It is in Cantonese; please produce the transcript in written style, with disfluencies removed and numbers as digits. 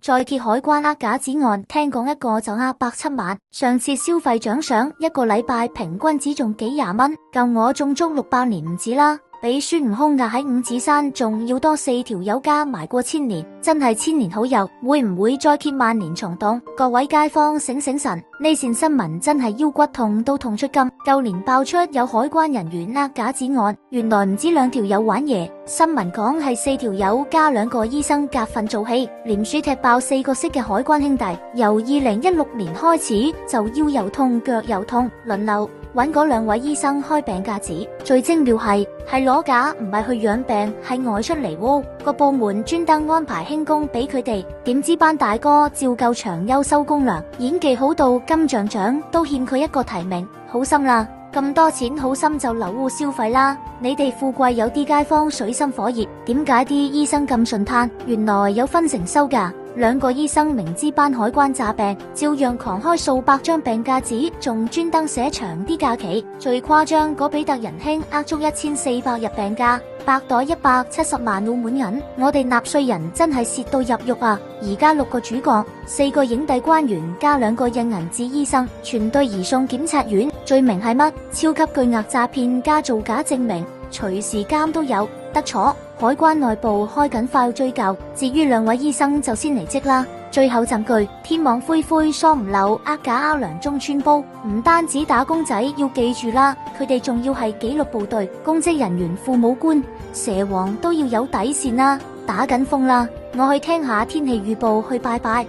再揭海關呃假紙案，聽講一個就呃107萬。上次消費獎賞一個禮拜平均只中幾廿蚊，夠我中足600年唔止啦。比孫悟空壓喺五指山仲要多4條友加埋過1000年，真係千年好友。會唔會再揭萬年蟲洞？各位街坊醒醒神，呢線新聞真係腰骨痛都痛出筋。舊年爆出有海關人員呃假紙案，原來唔止2條友玩嘢，新聞講係4條友加2個醫生夾份做戲，連署踢爆4個識嘅海關兄弟，由2016年開始就腰又痛腳又痛，輪流揾嗰2位醫生開病假紙。最精妙係攞假，唔係去養病，係外出嚟喎。個部門專登安排輕功俾佢哋，點知班大哥照舊長休收公糧，演技好到金像獎都欠佢一個提名，好心啦！咁多錢好心就留戶消費啦。你哋富貴有啲街坊水深火熱，點解啲醫生咁順攤？原來有分成收㗎。2個醫生明知班海關詐病，照樣狂開數百張病假紙，仲專登寫長啲假期。最誇張嗰彼特仁兄呃足1400日病假，100袋170萬澳門銀。我哋納稅人真係蝕到入肉啊！而家6個主角、4個影帝官員加2個印銀紙醫生，全隊移送檢察院。罪名係乜？超級巨額詐騙加造假證明，隨時監都有得坐。海關內部開緊快追究，至於2位醫生就先離職啦。最後證據：天網恢恢疏唔漏，呃假糧中穿煲。唔單止打工仔要記住啦，佢哋仲要係紀律部隊、公職人員、父母官、蛇王都要有底線啦。打緊風啦，我去聽下天氣預報去拜拜。